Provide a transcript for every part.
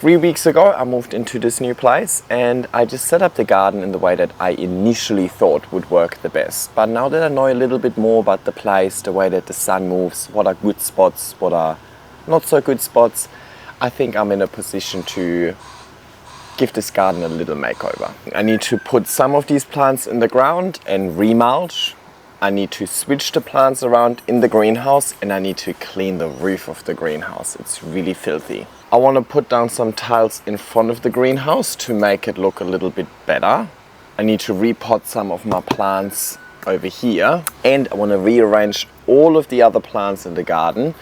3 weeks ago I moved into this new place and I just set up the garden in the way that I initially thought would work the best. But now that I know a little bit more about the place, the way that the sun moves, what are good spots, what are not so good spots, I think I'm in a position to give this garden a little makeover. I need to put some of these plants in the ground and remulch. I need to switch the plants around in the greenhouse and I need to clean the roof of the greenhouse. It's really filthy. I want to put down some tiles in front of the greenhouse to make it look a little bit better. I need to repot some of my plants over here and I want to rearrange all of the other plants in the garden,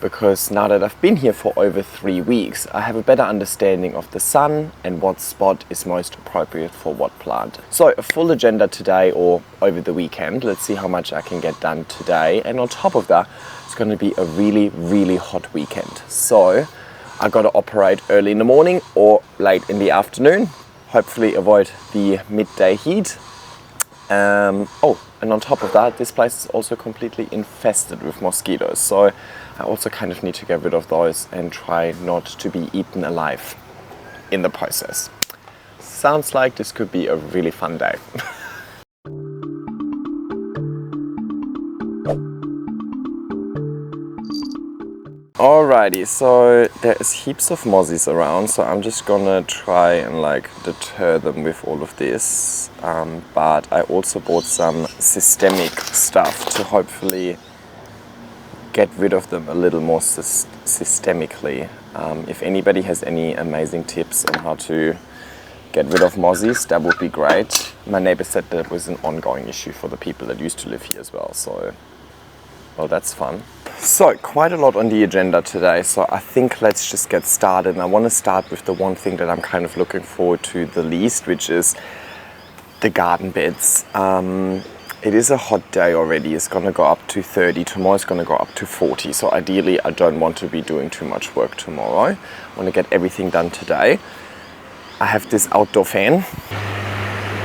because now that I've been here for over 3 weeks, I have a better understanding of the sun and what spot is most appropriate for what plant. So a full agenda today or over the weekend. Let's see how much I can get done today. And on top of that, it's going to be a really, really hot weekend. So I got to operate early in the morning or late in the afternoon. Hopefully avoid the midday heat. And on top of that, this place is also completely infested with mosquitoes. So I also kind of need to get rid of those and try not to be eaten alive in the process. Sounds like this could be a really fun day. Alrighty, so there is heaps of mozzies around, so I'm just gonna try and deter them with all of this. But I also bought some systemic stuff to hopefully get rid of them a little more systemically. If anybody has any amazing tips on how to get rid of mozzies, that would be great. My neighbor said that was an ongoing issue for the people that used to live here as well, so well, that's fun. So quite a lot on the agenda today, so I think let's just get started. And I want to start with the one thing that I'm kind of looking forward to the least, which is the garden beds. It is a hot day already. It's going to go up to 30. Tomorrow it's going to go up to 40. So ideally I don't want to be doing too much work tomorrow. I want to get everything done today. I have this outdoor fan.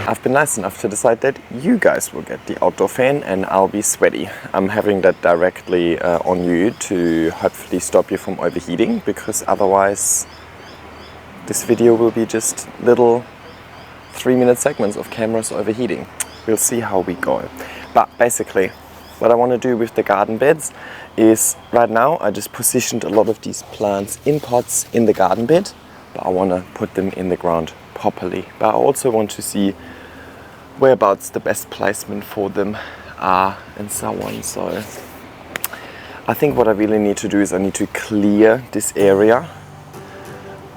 I've been nice enough to decide that you guys will get the outdoor fan and I'll be sweaty. I'm having that directly on you to hopefully stop you from overheating, because otherwise this video will be just little 3-minute segments of cameras overheating. We'll see how we go. But basically what I want to do with the garden beds is, right now I just positioned a lot of these plants in pots in the garden bed, but I want to put them in the ground properly. But I also want to see whereabouts the best placement for them are and so on. So I think what I really need to do is I need to clear this area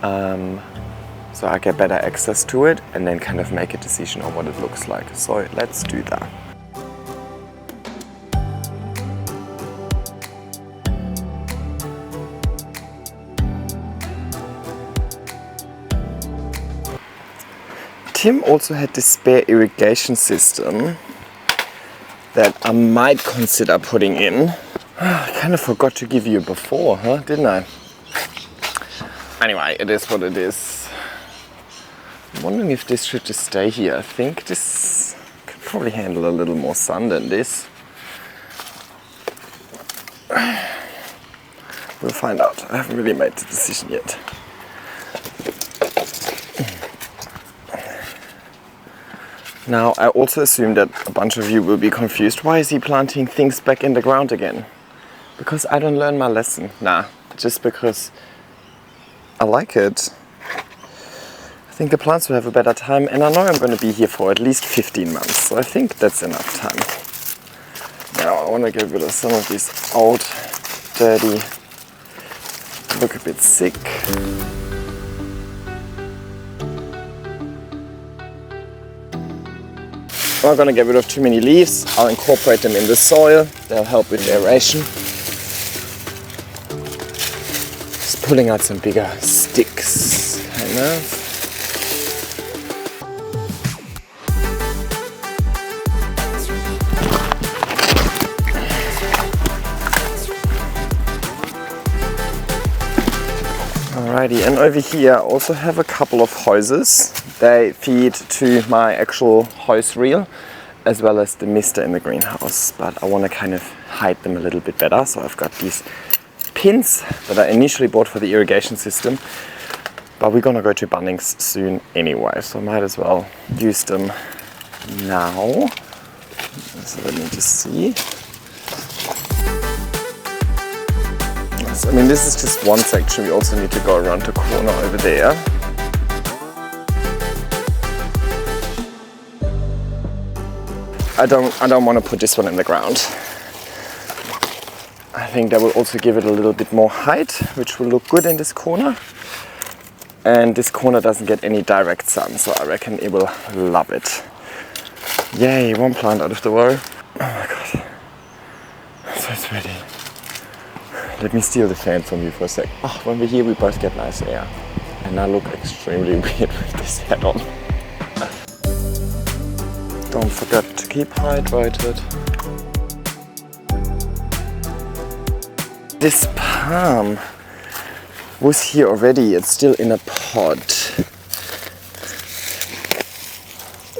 so I get better access to it and then kind of make a decision on what it looks like. So let's do that. Tim also had this spare irrigation system that I might consider putting in. I kind of forgot to give you a before, didn't I? Anyway, it is what it is. I'm wondering if this should just stay here. I think this could probably handle a little more sun than this. We'll find out. I haven't really made the decision yet. Now, I also assume that a bunch of you will be confused. Why is he planting things back in the ground again? Because I don't learn my lesson. Nah, just because I like it. I think the plants will have a better time, and I know I'm going to be here for at least 15 months, so I think that's enough time. Now, I want to get rid of some of these old, dirty, look a bit sick. I'm not going to get rid of too many leaves. I'll incorporate them in the soil. They'll help with aeration. Just pulling out some bigger sticks, kind of. Alrighty, and over here I also have a couple of hoses. They feed to my actual hose reel as well as the mister in the greenhouse, but I want to kind of hide them a little bit better. So I've got these pins that I initially bought for the irrigation system But we're gonna go to Bunnings soon anyway, so I might as well use them now. So let me just see. So, I mean, this is just one section. We also need to go around the corner over there. I don't want to put this one in the ground. I think that will also give it a little bit more height, which will look good in this corner. And this corner doesn't get any direct sun, so I reckon it will love it. Yay, one plant out of the way. Oh my god. So it's ready. Let me steal the fan from you for a sec. Oh, when we're here we both get nice air. And I look extremely weird with this hat on. Don't forget to keep hydrated. This palm was here already. It's still in a pot.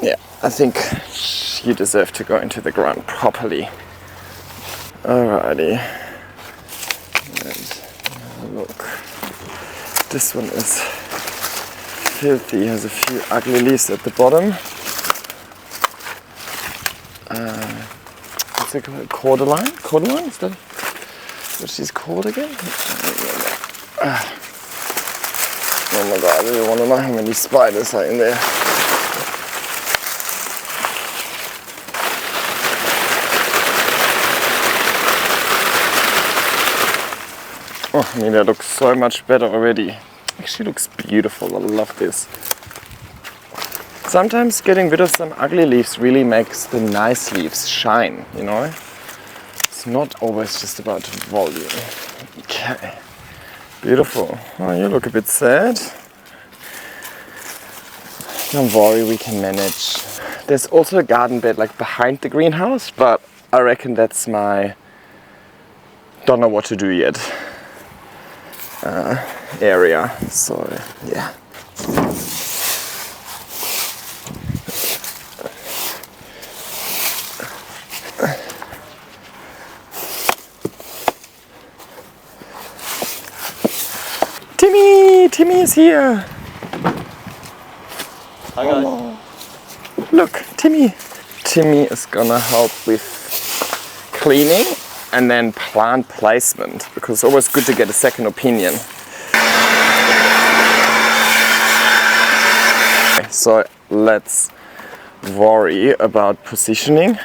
Yeah, I think you deserve to go into the ground properly. Alrighty. And look. This one is filthy. Has a few ugly leaves at the bottom. What's it called? Cordyline? Cordyline? Is that what she's called again? Oh my god, I really want to know how many spiders are in there. Oh, I mean, that looks so much better already. Actually looks beautiful. I love this. Sometimes getting rid of some ugly leaves really makes the nice leaves shine, you know? It's not always just about volume. Okay, beautiful. Oh, you look a bit sad. Don't worry, we can manage. There's also a garden bed like behind the greenhouse, but I reckon that's my don't know what to do yet area. So yeah. Timmy is here. Hi guys. Oh, look, Timmy. Timmy is gonna help with cleaning and then plant placement, because it's always good to get a second opinion. So let's worry about positioning.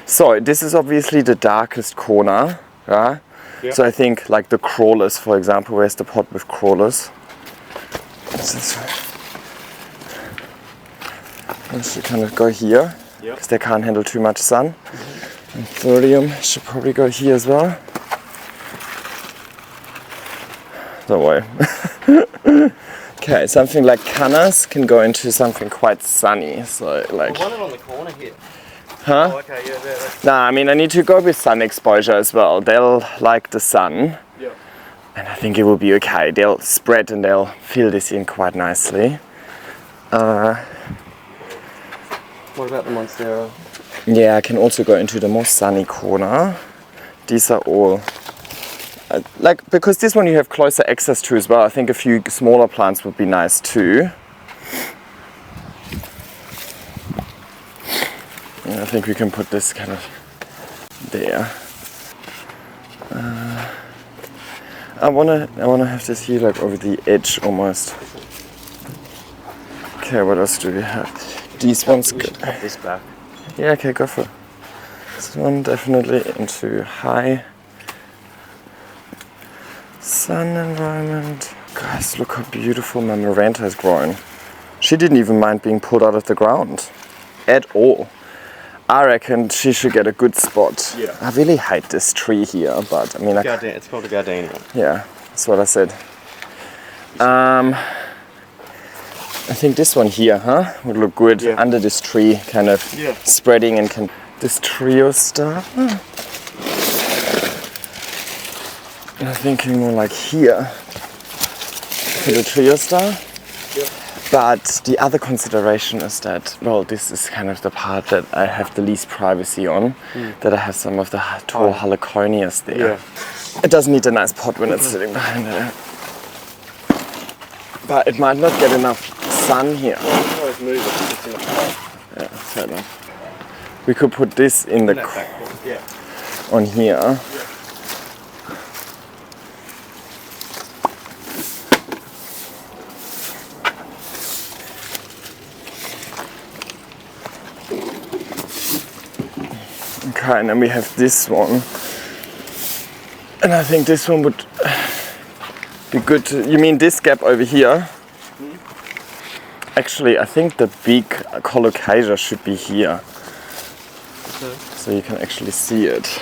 So this is obviously the darkest corner, yeah? Yep. So I think like the crawlers, for example, where's the pot with crawlers? I should kind of go here, because they can't handle too much sun. And Thorium should probably go here as well. Don't worry. Okay, something like cannas can go into something quite sunny. So like. One on the corner here. Huh? Oh, okay, yeah, there. Nah, I mean I need to go with sun exposure as well. They'll like the sun. Yeah. And I think it will be okay. They'll spread and they'll fill this in quite nicely. What about the Monstera? Yeah, I can also go into the more sunny corner. These are all like, because this one you have closer access to as well. I think a few smaller plants would be nice too. And I think we can put this kind of there. I wanna have this here like over the edge almost. Okay, what else do we have? These ones go. Pop this back. Yeah, okay, go for it. This one definitely into high sun environment. Guys, look how beautiful my Miranda has grown. She didn't even mind being pulled out of the ground at all. I reckon she should get a good spot. Yeah. I really hate this tree here, but I mean, It's called a gardenia. yeah, that's what I said. I think this one here, would look good under this tree, kind of spreading and can. This trio star. I'm thinking more like here for the trio star. Yep. But the other consideration is that, well, this is kind of the part that I have the least privacy on, that I have some of the tall heliconias there. Yeah. It does need a nice pot when it's sitting behind it. But it might not get enough sun here. Oh, it's moving. It's in the pot. Yeah, fair enough. We could put this in the That back one. Yeah. on here. Okay, and then we have this one. And I think this one would be good to, you mean this gap over here? Actually, I think the big colocasia should be here. Okay. So you can actually see it.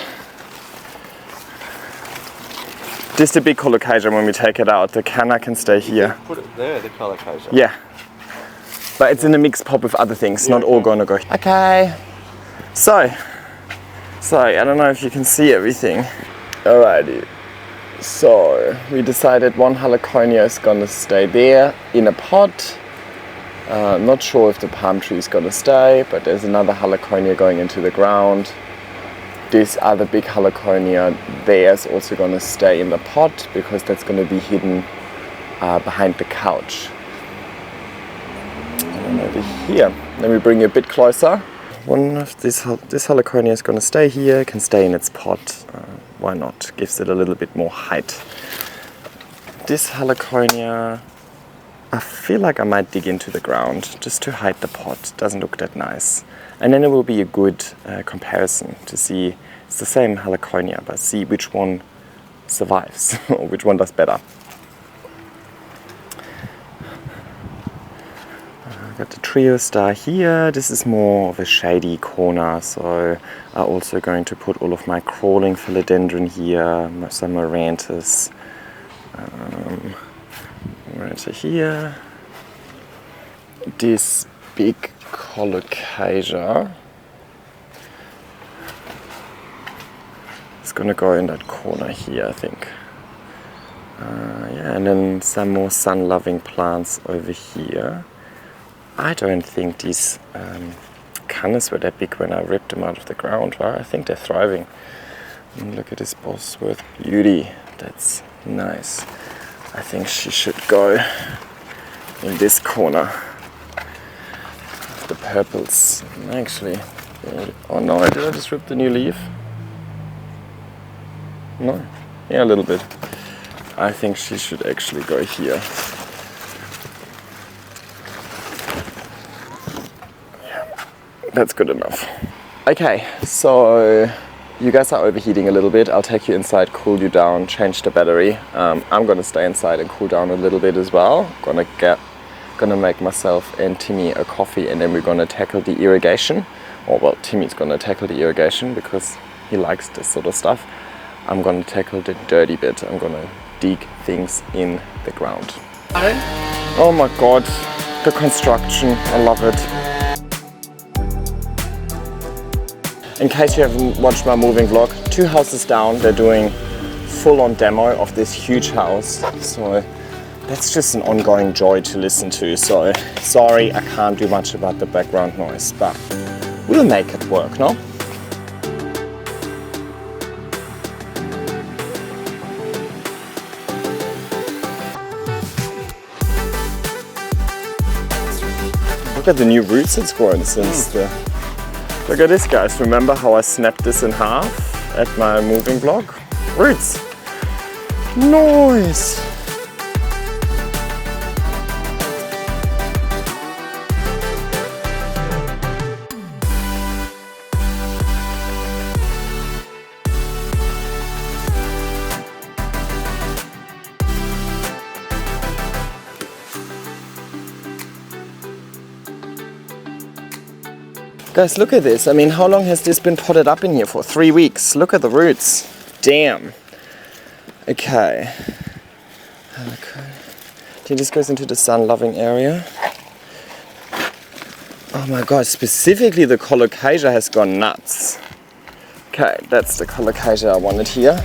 This is the big colocasia. When we take it out, the canna can stay here. Put it there, the colocasia. Yeah. But it's in a mixed pot with other things, not all gonna go. Okay. So, I don't know if you can see everything. Alrighty. So, we decided one heliconia is gonna stay there in a pot. Not sure if the palm tree is gonna stay, but there's another heliconia going into the ground. This other big heliconia there is also gonna stay in the pot because that's gonna be hidden behind the couch. And over here, let me bring you a bit closer. One of this heliconia is gonna stay here, can stay in its pot. Why not? Gives it a little bit more height. This heliconia, I feel like I might dig into the ground just to hide the pot. Doesn't look that nice. And then it will be a good comparison to see, it's the same heliconia, but see which one survives or which one does better. I've got the trio star here. This is more of a shady corner, so I'm also going to put all of my crawling philodendron here, some Marantis. Right here, this big colocasia is gonna go in that corner here, I think. Yeah, and then some more sun-loving plants over here. I don't think these cannas were that big when I ripped them out of the ground, right? I think they're thriving. And look at this Bosworth beauty, that's nice. I think she should go in this corner of the purples. Actually, oh no, did I just rip the new leaf? No? Yeah, a little bit. I think she should actually go here. Yeah, that's good enough. Okay, so you guys are overheating a little bit. I'll take you inside, cool you down, change the battery. I'm gonna stay inside and cool down a little bit as well. Gonna make myself and Timmy a coffee, and then we're gonna tackle the irrigation. Or well, Timmy's gonna tackle the irrigation because he likes this sort of stuff. I'm gonna tackle the dirty bit. I'm gonna dig things in the ground. Oh my god, the construction, I love it. In case you haven't watched my moving vlog, 2 houses down, they're doing full-on demo of this huge house. So that's just an ongoing joy to listen to. So sorry, I can't do much about the background noise, but we'll make it work, no? Look at the new roots it's grown since the... Look at this, guys. Remember how I snapped this in half at my moving vlog? Roots. Nice. Guys, look at this. I mean, how long has this been potted up in here for? 3 weeks. Look at the roots. Damn. Okay. This goes into the sun-loving area. Oh my god, specifically the colocasia has gone nuts. Okay, that's the colocasia I wanted here.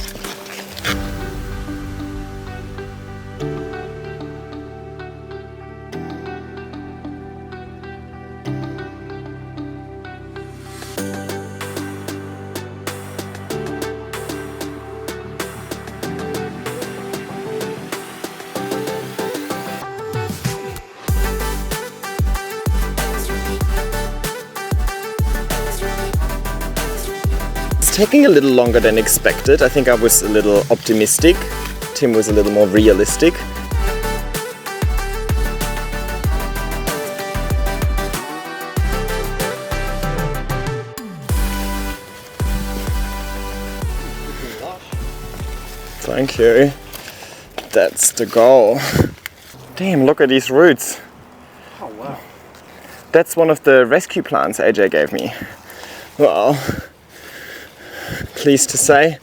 It's taking a little longer than expected. I think I was a little optimistic. Tim was a little more realistic. Thank you. That's the goal. Damn, look at these roots. Oh wow. That's one of the rescue plants AJ gave me. Well, pleased to say,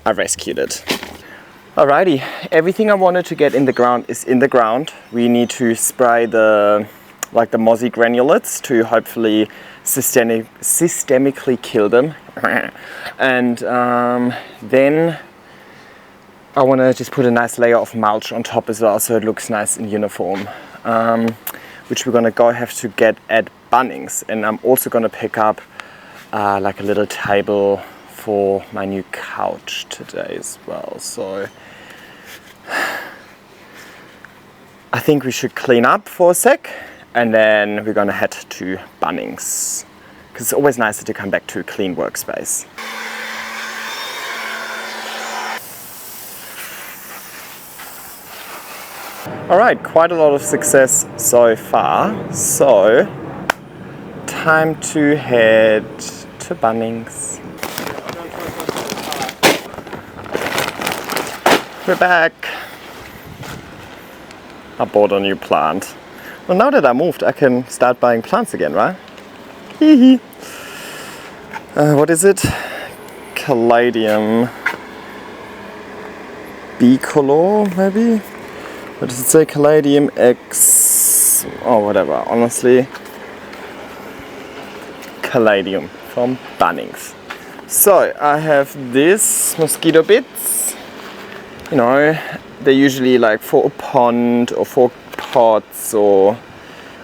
I rescued it. Alrighty, everything I wanted to get in the ground is in the ground. We need to spray the mozzie granulates to hopefully systemically kill them. And then I want to just put a nice layer of mulch on top as well, so it looks nice and uniform. Which we're gonna have to get at Bunnings, and I'm also gonna pick up like a little table for my new couch today as well. So I think we should clean up for a sec, and then we're gonna head to Bunnings, because it's always nicer to come back to a clean workspace. Alright, quite a lot of success so far, so time to head to Bunnings. We're back. I bought a new plant. Well, now that I moved, I can start buying plants again, right? Hee what is it? Caladium bicolor, maybe? What does it say? Caladium X... oh, whatever. Honestly, Caladium from Bunnings. So, I have this mosquito bits. You know, they're usually like for a pond or for pots or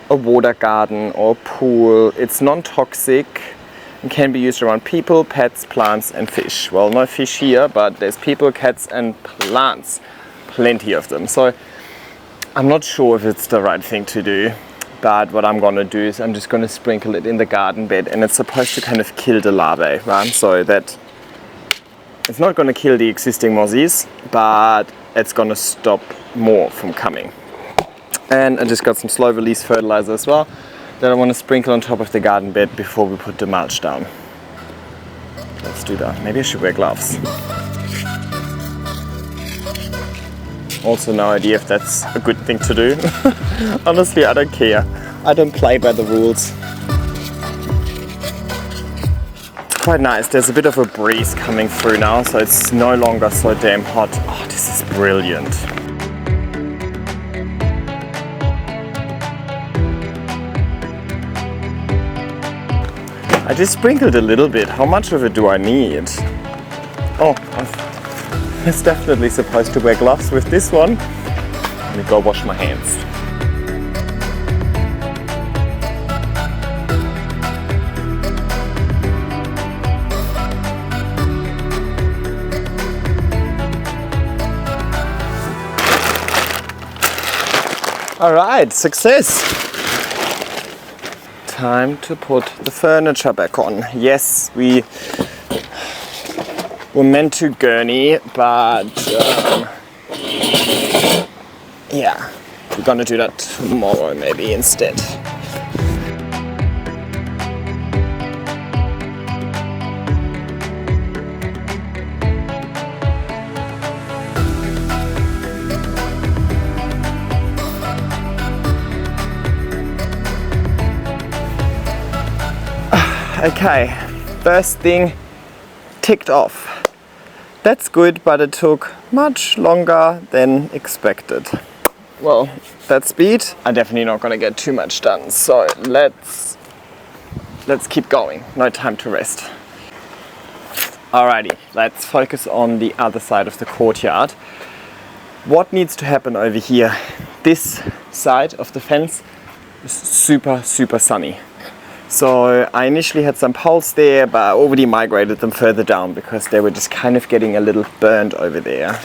a water garden or pool. It's non-toxic and can be used around people, pets, plants and fish. Well, no fish here, but there's people, cats and plants. Plenty of them. So I'm not sure if it's the right thing to do, but what I'm gonna do is I'm just gonna sprinkle it in the garden bed, and it's supposed to kind of kill the larvae, right? So that it's not gonna kill the existing mozzies, but it's gonna stop more from coming. And I just got some slow release fertilizer as well that I want to sprinkle on top of the garden bed before we put the mulch down. Let's do that. Maybe I should wear gloves. Also no idea if that's a good thing to do. Honestly, I don't care. I don't play by the rules. It's quite nice. There's a bit of a breeze coming through now, so it's no longer so damn hot. Oh, this is brilliant. I just sprinkled a little bit. How much of it do I need? Oh, I was definitely supposed to wear gloves with this one. Let me go wash my hands. All right, success. Time to put the furniture back on. Yes, we were meant to gurney, but yeah, we're gonna do that tomorrow maybe instead. Okay, first thing ticked off. That's good, but it took much longer than expected. Well, that speed, I'm definitely not gonna get too much done. So let's keep going. No time to rest. Alrighty, let's focus on the other side of the courtyard. What needs to happen over here? This side of the fence is super, super sunny. So I initially had some poles there, but I already migrated them further down because they were just kind of getting a little burned over there.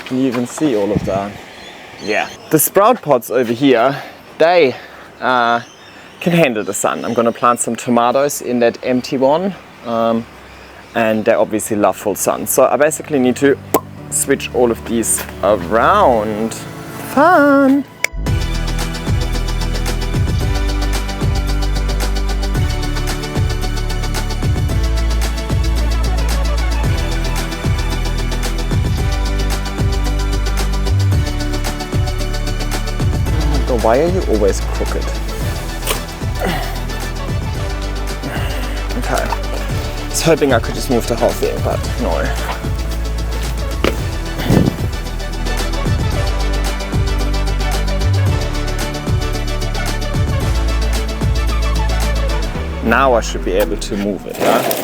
Can you even see all of that? Yeah. The sprout pots over here, they can handle the sun. I'm gonna plant some tomatoes in that empty one. and they obviously love full sun. So I basically need to switch all of these around. Fun! Why are you always crooked? Okay. I was hoping I could just move the whole thing, but no. Now I should be able to move it, yeah?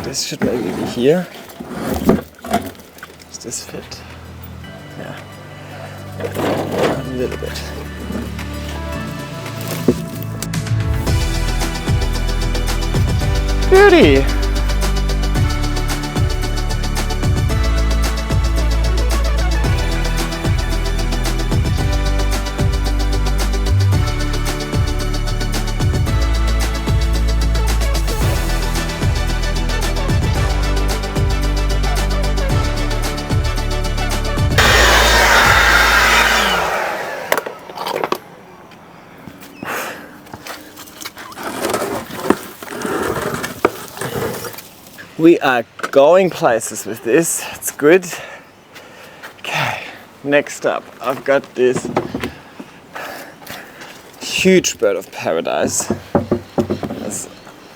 This should maybe be here. Does this fit? Yeah. A little bit. Beauty! We are going places with this, it's good. Okay, next up, I've got this huge bird of paradise.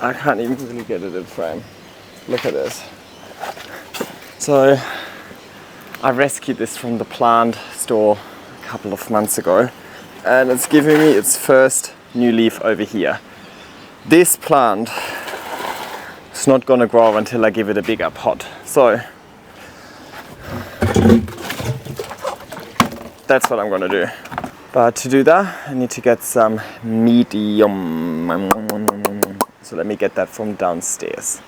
I can't even really get it in frame. Look at this. So, I rescued this from the plant store a couple of months ago, and it's giving me its first new leaf over here. This plant, it's not gonna grow until I give it a bigger pot. So that's what I'm gonna do. But to do that, I need to get some medium. So let me get that from downstairs.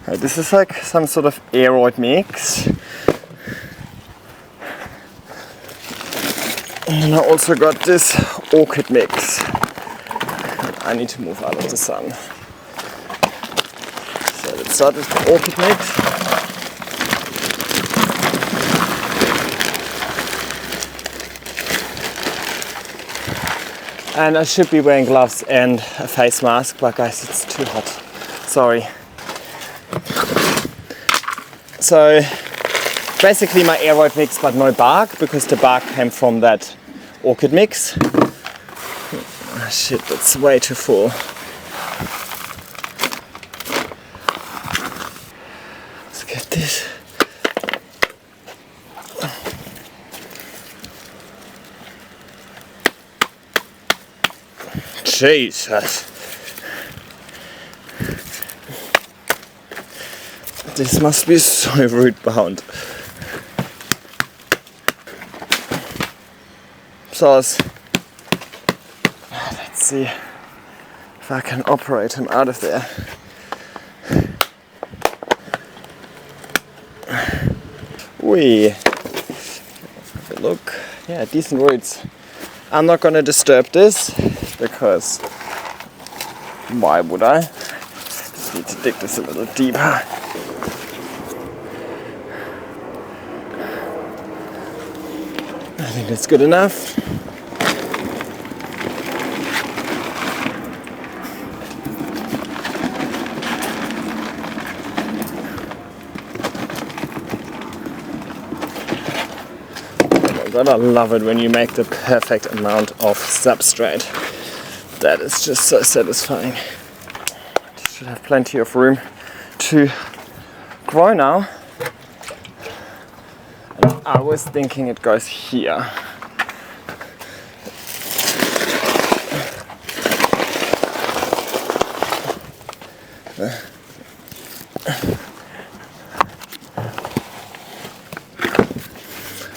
Right, this is like some sort of aeroid mix. And I also got this orchid mix. I need to move out of the sun. So let's start with the orchid mix. And I should be wearing gloves and a face mask, but guys, it's too hot. Sorry. So basically my aeroid mix, but no bark, because the bark came from that orchid mix. Oh, shit, that's way too full. Let's get this. Jesus. This must be so root bound. So let's see if I can operate him out of there. Wee. Look, yeah, decent roots. I'm not gonna disturb this because why would I? Just need to dig this a little deeper. I think that's good enough. Oh my god, I love it when you make the perfect amount of substrate. That is just so satisfying. Should have plenty of room to grow now. And I was thinking it goes here.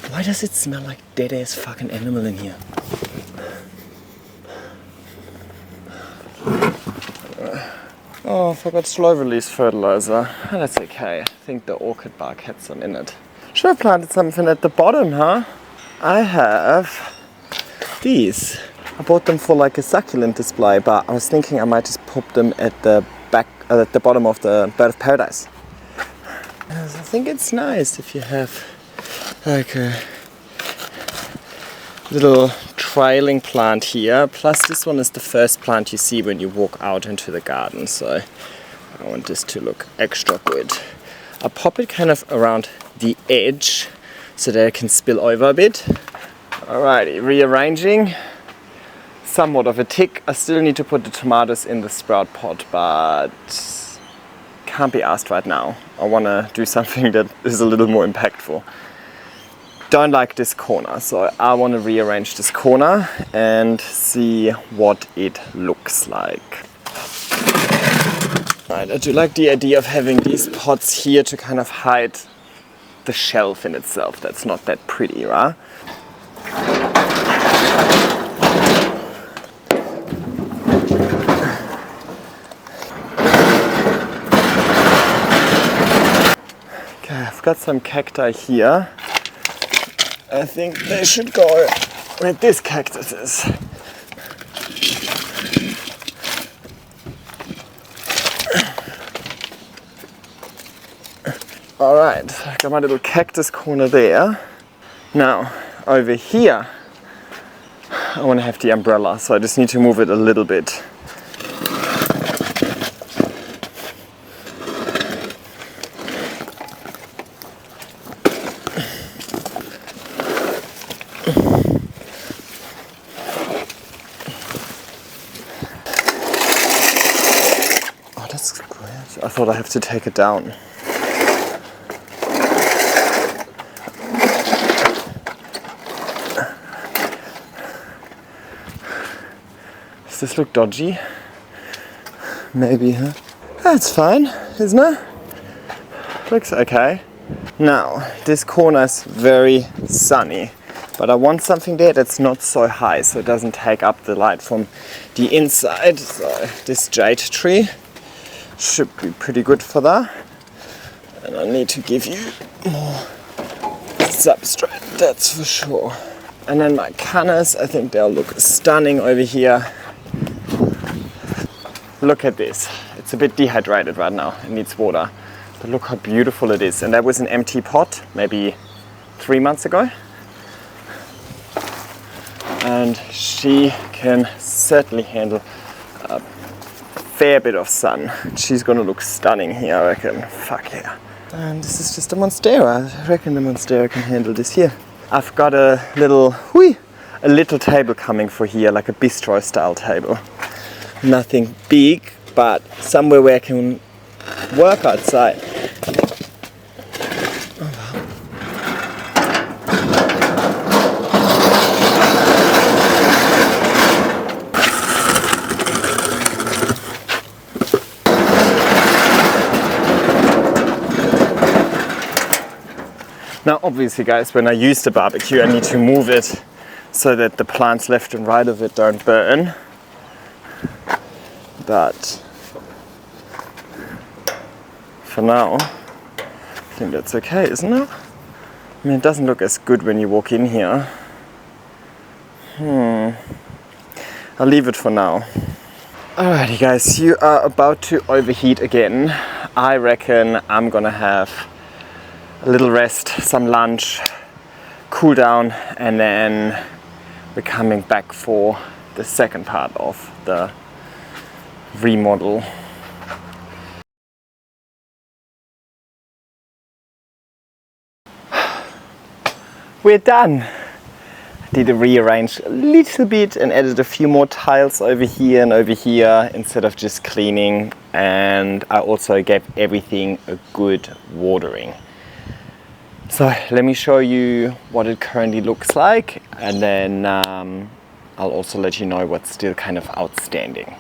Why does it smell like dead ass fucking animal in here? Oh, I forgot slow release fertilizer. That's okay. I think the orchid bark had some in it. Should have planted something at the bottom, huh? I have these. I bought them for like a succulent display, but I was thinking I might just pop them at the back, at the bottom of the Bird of Paradise. I think it's nice if you have like a little trailing plant here. Plus this one is the first plant you see when you walk out into the garden, so I want this to look extra good. I'll pop it kind of around the edge so that it can spill over a bit. Alrighty, rearranging. Somewhat of a tick. I still need to put the tomatoes in the sprout pot, but can't be asked right now. I want to do something that is a little more impactful. Don't like this corner, so I want to rearrange this corner and see what it looks like. Right, I do like the idea of having these pots here to kind of hide the shelf in itself. That's not that pretty, right? Okay, I've got some cacti here. I think they should go where this cactus is. Alright, I got my little cactus corner there. Now, over here, I want to have the umbrella, so I just need to move it a little bit. I thought I have to take it down. Does this look dodgy? Maybe, huh? That's fine, isn't it? Looks okay. Now, this corner is very sunny, but I want something there that's not so high, so it doesn't take up the light from the inside. So this jade tree should be pretty good for that. And I need to give you more substrate, that's for sure. And then my cannas, I think they'll look stunning over here. Look at this. It's a bit dehydrated right now. It needs water. But look how beautiful it is. And that was an empty pot, maybe 3 months ago. And she can certainly handle a fair bit of sun. She's gonna look stunning here, I reckon. Fuck yeah. And this is just a monstera. I reckon the monstera can handle this here. I've got a little table coming for here, like a bistro style table. Nothing big, but somewhere where I can work outside. Now obviously guys, when I use the barbecue I need to move it so that the plants left and right of it don't burn. But for now, I think that's okay, isn't it? I mean, it doesn't look as good when you walk in here. I'll leave it for now. Alrighty guys, you are about to overheat again. I reckon I'm gonna have a little rest, some lunch, cool down, and then we're coming back for the second part of the remodel. We're done. I did a rearrange a little bit and added a few more tiles over here and over here instead of just cleaning, and I also gave everything a good watering. So let me show you what it currently looks like, and then I'll also let you know what's still kind of outstanding.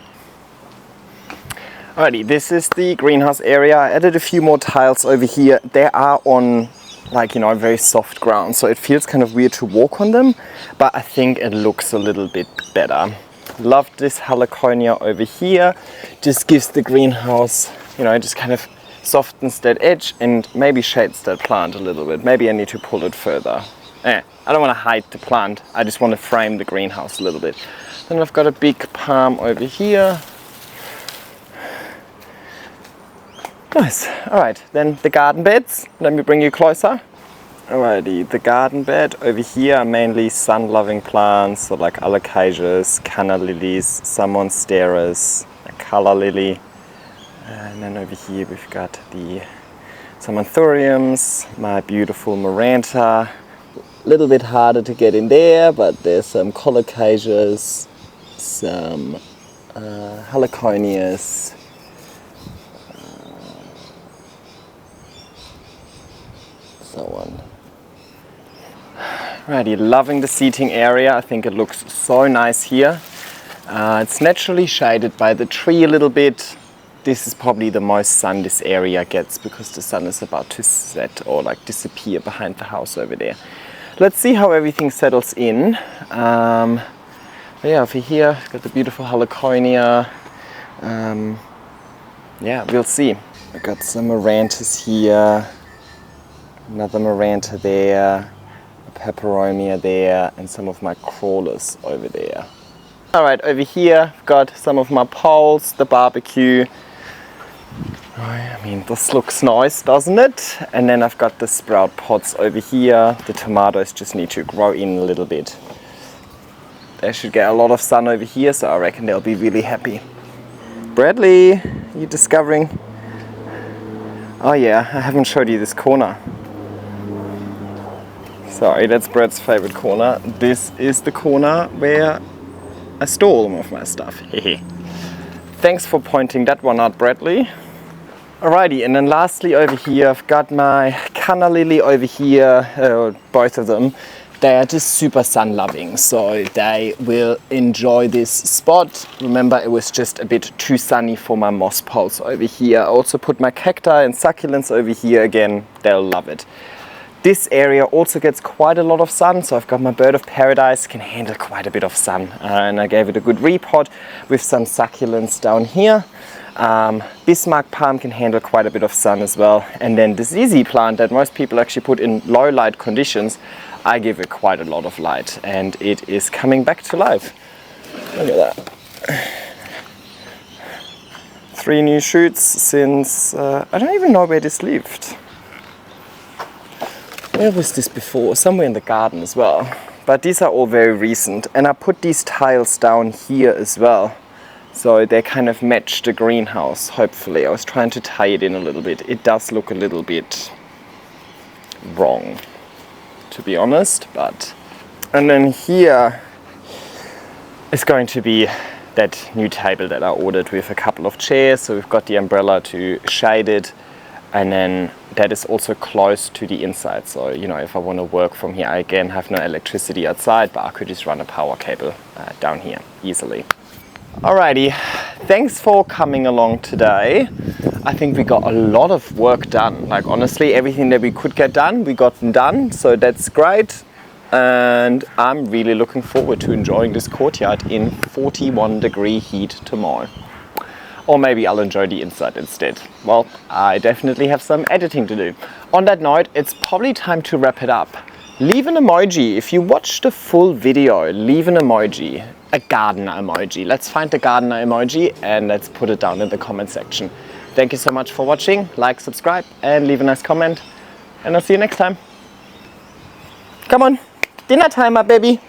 Alrighty, this is the greenhouse area. I added a few more tiles over here. They are on, like, you know, very soft ground, so it feels kind of weird to walk on them, but I think it looks a little bit better. Love this heliconia over here. Just gives the greenhouse, you know, just kind of softens that edge and maybe shades that plant a little bit. Maybe I need to pull it further. I don't want to hide the plant. I just want to frame the greenhouse a little bit. Then I've got a big palm over here. Nice. Alright, then the garden beds. Let me bring you closer. Alrighty, the garden bed over here are mainly sun-loving plants, so like alocasias, canna lilies, some monsteras, a colour lily. And then over here we've got some anthuriums, my beautiful maranta. A little bit harder to get in there, but there's some colocasias, some heliconias, so on. Alrighty, loving the seating area. I think it looks so nice here. It's naturally shaded by the tree a little bit. This is probably the most sun this area gets because the sun is about to set or like disappear behind the house over there. Let's see how everything settles in. Yeah, over here, got the beautiful heliconia. Yeah, we'll see. I got some marantas here, another maranta there, a peperomia there, and some of my crawlers over there. Alright, over here, I've got some of my poles, the barbecue. I mean, this looks nice, doesn't it? And then I've got the sprout pots over here. The tomatoes just need to grow in a little bit. They should get a lot of sun over here, so I reckon they'll be really happy. Bradley, are you discovering? Oh yeah, I haven't showed you this corner. Sorry, that's Brad's favorite corner. This is the corner where I store all of my stuff. Thanks for pointing that one out, Bradley. Alrighty, and then lastly over here, I've got my canna lily over here, both of them. They are just super sun loving, so they will enjoy this spot. Remember, it was just a bit too sunny for my moss poles over here. I also put my cacti and succulents over here again. They'll love it. This area also gets quite a lot of sun, so I've got my bird of paradise, can handle quite a bit of sun. And I gave it a good repot with some succulents down here. Bismarck palm can handle quite a bit of sun as well. And then the ZZ plant that most people actually put in low light conditions, I give it quite a lot of light and it is coming back to life. Look at that. 3 new shoots since, I don't even know where this lived. Where was this before? Somewhere in the garden as well. But these are all very recent. And I put these tiles down here as well. So they kind of match the greenhouse, hopefully. I was trying to tie it in a little bit. It does look a little bit wrong, to be honest. But and then here is going to be that new table that I ordered with a couple of chairs. So we've got the umbrella to shade it. And then that is also close to the inside. So, you know, if I want to work from here, I again have no electricity outside, but I could just run a power cable down here easily. Alrighty, thanks for coming along today. I think we got a lot of work done. Like honestly, everything that we could get done, we got done. So that's great. And I'm really looking forward to enjoying this courtyard in 41-degree heat tomorrow. Or maybe I'll enjoy the inside instead. Well, I definitely have some editing to do. On that note, it's probably time to wrap it up. Leave an emoji. If you watch the full video, leave an emoji. A gardener emoji. Let's find the gardener emoji and let's put it down in the comment section. Thank you so much for watching. Like, subscribe and leave a nice comment. And I'll see you next time. Come on, dinner time, my baby.